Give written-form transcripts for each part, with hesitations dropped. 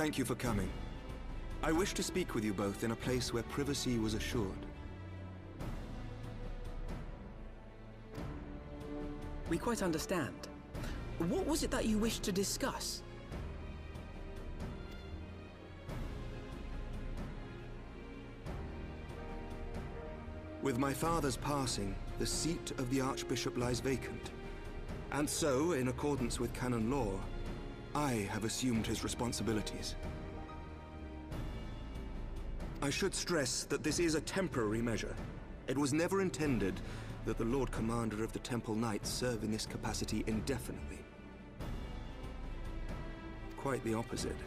Thank you for coming. I wish to speak with you both in a place where privacy was assured. We quite understand. What was it that you wished to discuss? With my father's passing, the seat of the Archbishop lies vacant. And so, in accordance with canon law, I have assumed his responsibilities. I should stress that this is a temporary measure. It was never intended that the Lord Commander of the Temple Knights serve in this capacity indefinitely. Quite the opposite.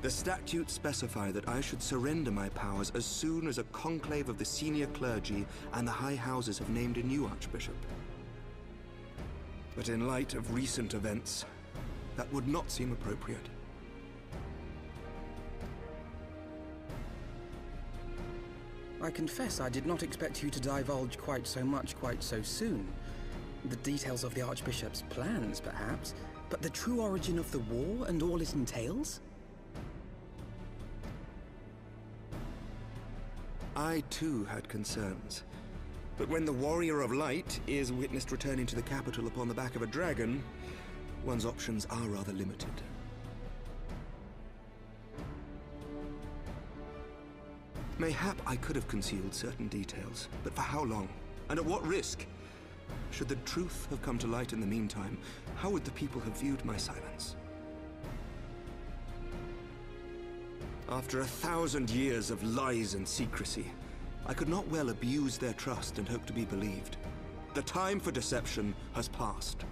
The statutes specify that I should surrender my powers as soon as a conclave of the senior clergy and the high houses have named a new archbishop. But in light of recent events, that would not seem appropriate. I confess I did not expect you to divulge quite so much quite so soon. The details of the Archbishop's plans, perhaps, but the true origin of the war and all it entails? I too had concerns. But when the Warrior of Light is witnessed returning to the capital upon the back of a dragon, one's options are rather limited. Mayhap I could have concealed certain details, but for how long? And at what risk? Should the truth have come to light in the meantime, how would the people have viewed my silence? After 1,000 years of lies and secrecy, I could not well abuse their trust and hope to be believed. The time for deception has passed.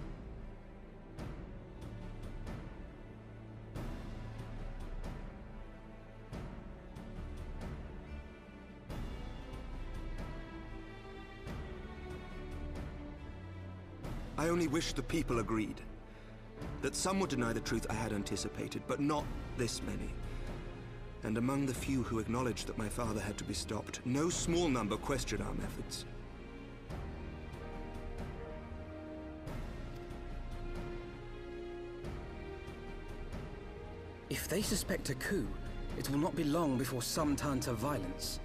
I only wish the people agreed. That some would deny the truth I had anticipated, but not this many. And among the few who acknowledged that my father had to be stopped, no small number questioned our methods. If they suspect a coup, it will not be long before some turn to violence.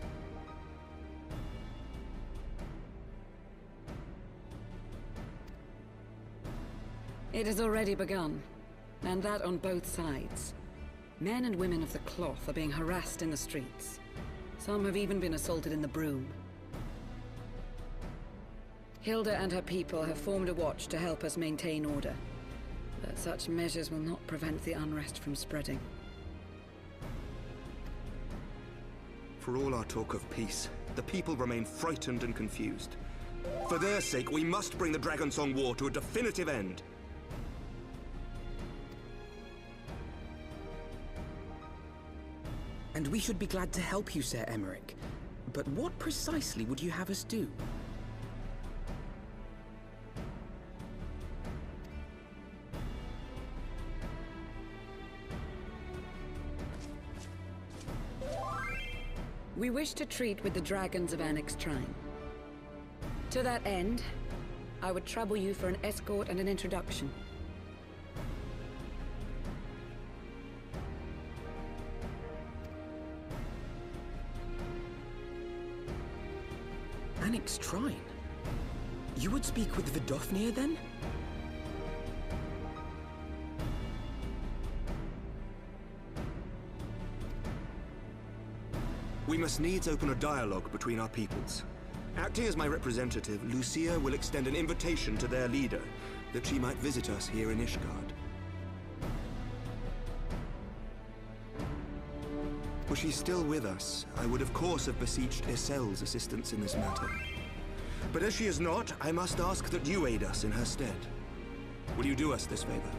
It has already begun, and that on both sides. Men and women of the cloth are being harassed in the streets. Some have even been assaulted in the Broom. Hilda and her people have formed a watch to help us maintain order. But such measures will not prevent the unrest from spreading. For all our talk of peace, the people remain frightened and confused. For their sake, we must bring the Dragonsong War to a definitive end. And we should be glad to help you, Sir Emmerich. But what precisely would you have us do? We wish to treat with the dragons of Annex Shrine. To that end, I would trouble you for an escort and an introduction. Annex Shrine? You would speak with Vidofnir then? We must needs open a dialogue between our peoples. Acting as my representative, Lucia will extend an invitation to their leader, that she might visit us here in Ishgard. Were she still with us, I would of course have beseeched Isel's assistance in this matter. But as she is not, I must ask that you aid us in her stead. Will you do us this favor?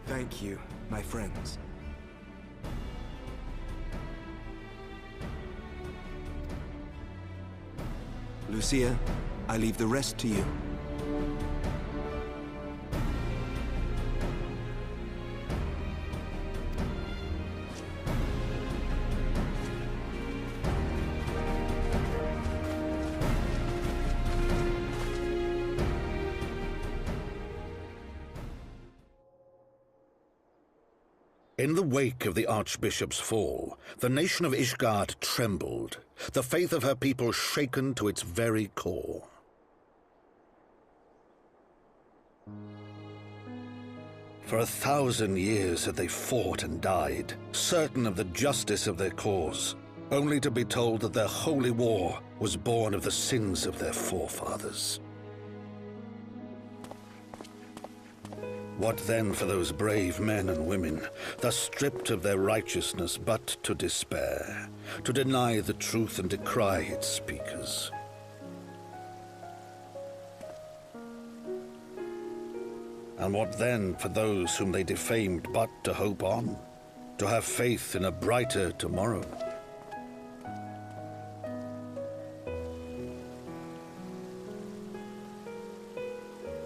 Thank you, my friends. Lucia, I leave the rest to you. In the wake of the Archbishop's fall, the nation of Ishgard trembled, the faith of her people shaken to its very core. For 1,000 years had they fought and died, certain of the justice of their cause, only to be told that their holy war was born of the sins of their forefathers. What then for those brave men and women, thus stripped of their righteousness but to despair, to deny the truth and decry its speakers? And what then for those whom they defamed but to hope on, to have faith in a brighter tomorrow?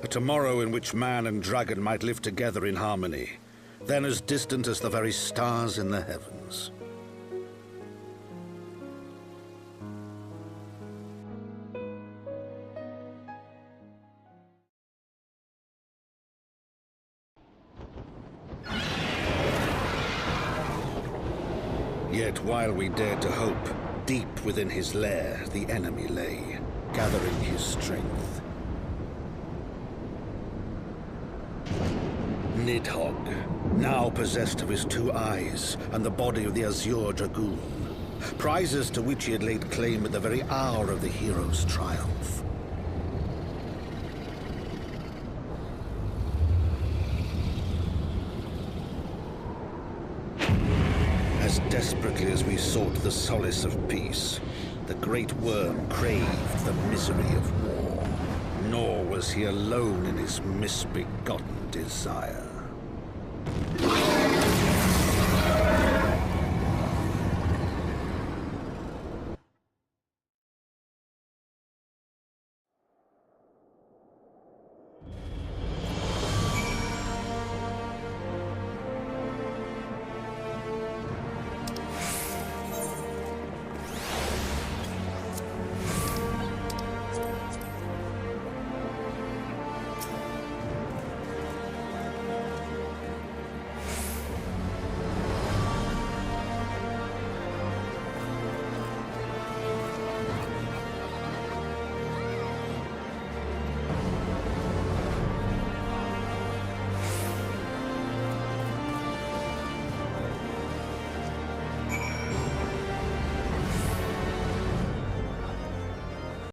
A tomorrow in which man and dragon might live together in harmony, then as distant as the very stars in the heavens. Yet while we dared to hope, deep within his lair the enemy lay, gathering his strength. Nidhogg, now possessed of his 2 eyes and the body of the Azure Dragoon, prizes to which he had laid claim at the very hour of the hero's triumph. As desperately as we sought the solace of peace, the great worm craved the misery of war. Nor was he alone in his misbegotten desire.